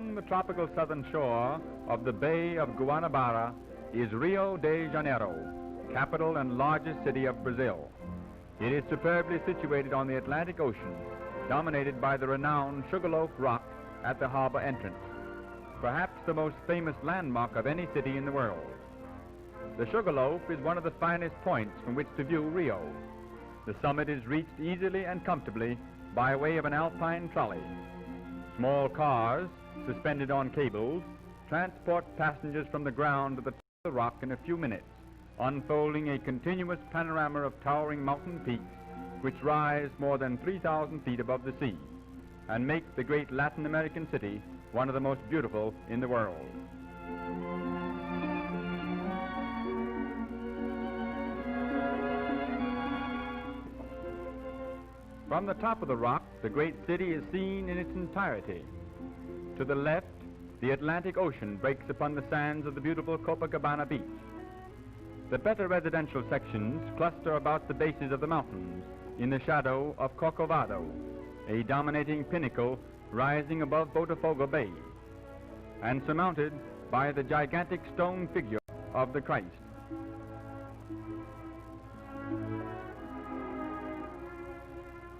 Along the tropical southern shore of the Bay of Guanabara is Rio de Janeiro, capital and largest city of Brazil. It is superbly situated on the Atlantic Ocean, dominated by the renowned Sugarloaf Rock at the harbor entrance, perhaps the most famous landmark of any city in the world. The Sugarloaf is one of the finest points from which to view Rio. The summit is reached easily and comfortably by way of an alpine trolley. Small cars, suspended on cables, transport passengers from the ground to the top of the rock in a few minutes, unfolding a continuous panorama of towering mountain peaks which rise more than 3,000 feet above the sea and make the great Latin American city one of the most beautiful in the world. From the top of the rock, the great city is seen in its entirety. To the left, the Atlantic Ocean breaks upon the sands of the beautiful Copacabana beach. The better residential sections cluster about the bases of the mountains in the shadow of Corcovado, a dominating pinnacle rising above Botafogo Bay and surmounted by the gigantic stone figure of the Christ.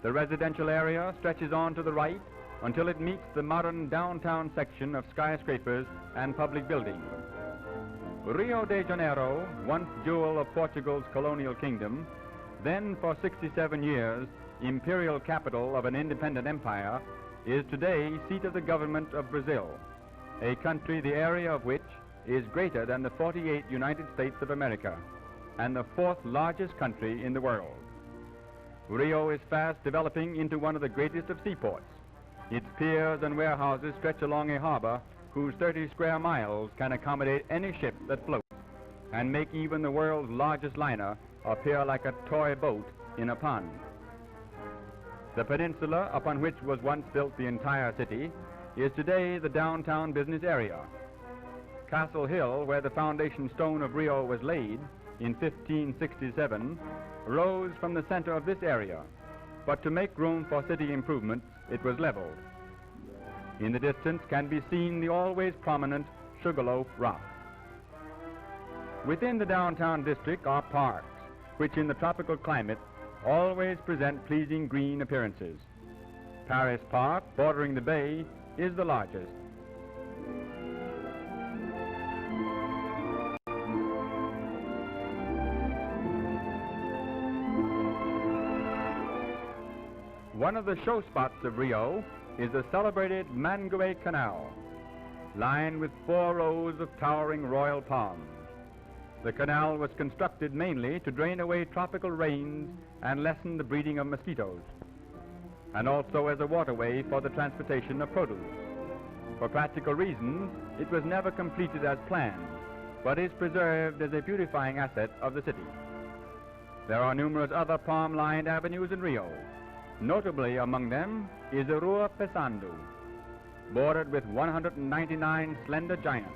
The residential area stretches on to the right until it meets the modern downtown section of skyscrapers and public buildings. Rio de Janeiro, once jewel of Portugal's colonial kingdom, then for 67 years imperial capital of an independent empire, is today seat of the government of Brazil, a country the area of which is greater than the 48 United States of America and the fourth largest country in the world. Rio is fast developing into one of the greatest of seaports. Its piers and warehouses stretch along a harbor whose 30 square miles can accommodate any ship that floats and make even the world's largest liner appear like a toy boat in a pond. The peninsula upon which was once built the entire city is today the downtown business area. Castle Hill, where the foundation stone of Rio was laid in 1567, rose from the center of this area, but to make room for city improvements, it was leveled. In the distance can be seen the always prominent Sugarloaf Rock. Within the downtown district are parks, which in the tropical climate always present pleasing green appearances. Paris Park, bordering the bay, is the largest. One of the show spots of Rio is the celebrated Mangué Canal, lined with 4 rows of towering royal palms. The canal was constructed mainly to drain away tropical rains and lessen the breeding of mosquitoes, and also as a waterway for the transportation of produce. For practical reasons, it was never completed as planned, but is preserved as a beautifying asset of the city. There are numerous other palm-lined avenues in Rio. Notably among them is the Rua Pesando, bordered with 199 slender giants.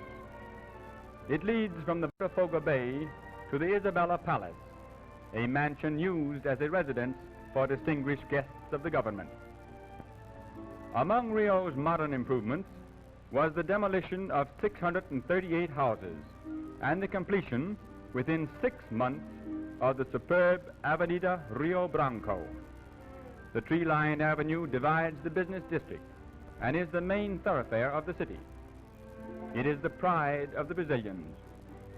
It leads from the Botafogo Bay to the Isabella Palace, a mansion used as a residence for distinguished guests of the government. Among Rio's modern improvements was the demolition of 638 houses and the completion within 6 months of the superb Avenida Rio Branco. The tree-lined avenue divides the business district and is the main thoroughfare of the city. It is the pride of the Brazilians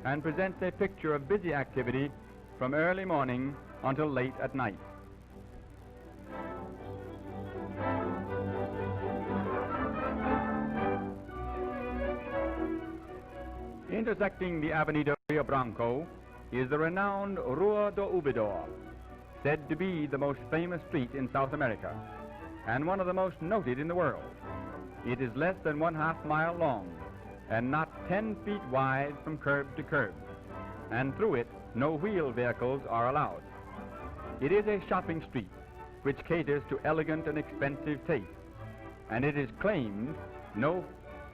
and presents a picture of busy activity from early morning until late at night. Intersecting the Avenida Rio Branco is the renowned Rua do Ouvidor, said to be the most famous street in South America and one of the most noted in the world. It is less than 1/2 mile long and not 10 feet wide from curb to curb, and through it no wheeled vehicles are allowed. It is a shopping street which caters to elegant and expensive taste, and it is claimed no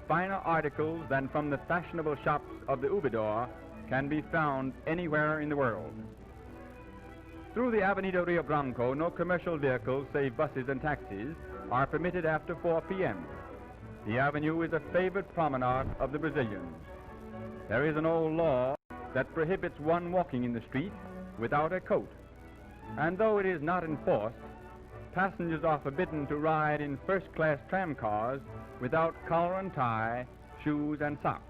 finer articles than from the fashionable shops of the Ouvidor can be found anywhere in the world. Through the Avenida Rio Branco, no commercial vehicles, save buses and taxis, are permitted after 4 p.m. The avenue is a favorite promenade of the Brazilians. There is an old law that prohibits one walking in the street without a coat, and though it is not enforced, passengers are forbidden to ride in first-class tram cars without collar and tie, shoes and socks.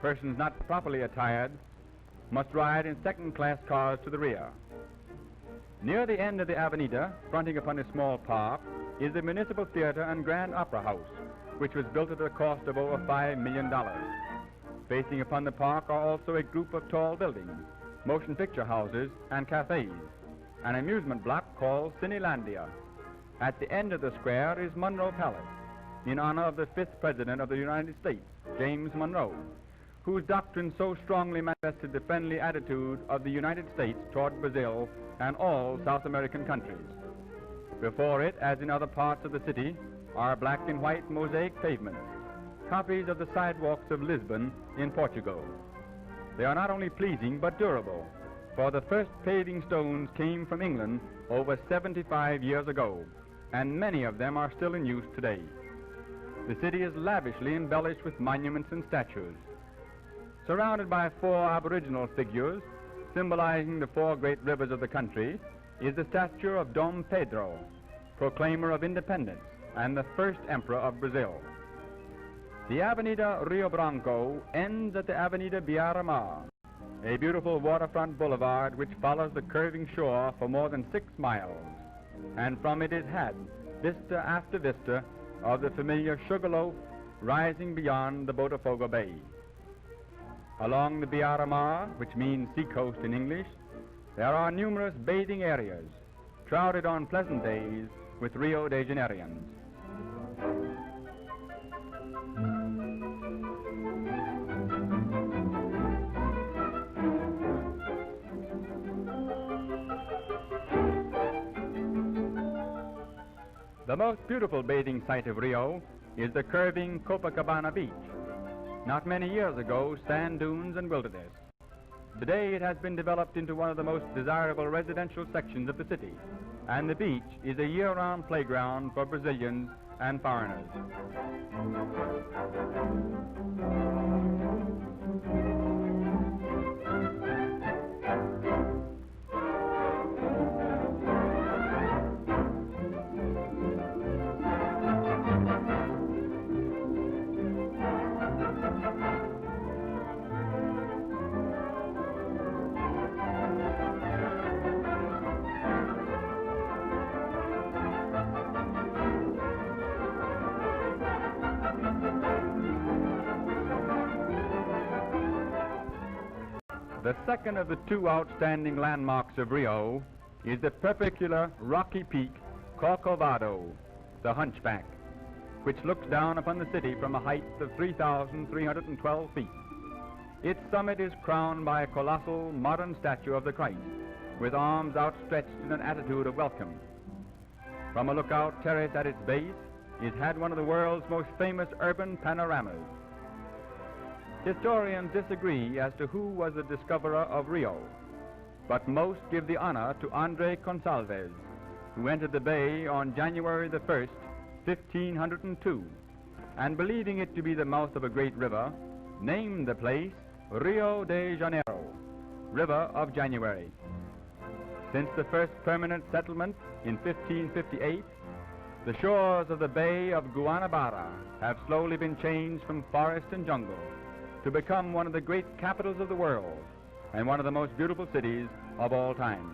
Persons not properly attired must ride in second-class cars to the rear. Near the end of the Avenida, fronting upon a small park, is the Municipal Theater and Grand Opera House, which was built at a cost of over $5 million. Facing upon the park are also a group of tall buildings, motion picture houses and cafes, an amusement block called Cinelandia. At the end of the square is Monroe Palace, in honor of the 5th President of the United States, James Monroe, whose doctrine so strongly manifested the friendly attitude of the United States toward Brazil and all South American countries. Before it, as in other parts of the city, are black and white mosaic pavements, copies of the sidewalks of Lisbon in Portugal. They are not only pleasing but durable, for the first paving stones came from England over 75 years ago, and many of them are still in use today. The city is lavishly embellished with monuments and statues. Surrounded by 4 aboriginal figures, symbolizing the 4 great rivers of the country, is the statue of Dom Pedro, proclaimer of independence and the first emperor of Brazil. The Avenida Rio Branco ends at the Avenida Beira-Mar, a beautiful waterfront boulevard which follows the curving shore for more than 6 miles, and from it is had vista after vista of the familiar Sugarloaf rising beyond the Botafogo Bay. Along the Beira-Mar, which means seacoast in English, there are numerous bathing areas, crowded on pleasant days with Rio de Janeiroans. The most beautiful bathing site of Rio is the curving Copacabana Beach. Not many years ago, sand dunes and wilderness. Today it has been developed into one of the most desirable residential sections of the city, and the beach is a year-round playground for Brazilians and foreigners. The second of the 2 outstanding landmarks of Rio is the perpendicular rocky peak Corcovado, the Hunchback, which looks down upon the city from a height of 3,312 feet. Its summit is crowned by a colossal modern statue of the Christ, with arms outstretched in an attitude of welcome. From a lookout terrace at its base, it had one of the world's most famous urban panoramas. Historians disagree as to who was the discoverer of Rio, but most give the honor to Andre Gonçalves, who entered the bay on January the 1st, 1502, and believing it to be the mouth of a great river, named the place Rio de Janeiro, River of January. Since the first permanent settlement in 1558, the shores of the Bay of Guanabara have slowly been changed from forest and jungle to become one of the great capitals of the world and one of the most beautiful cities of all time.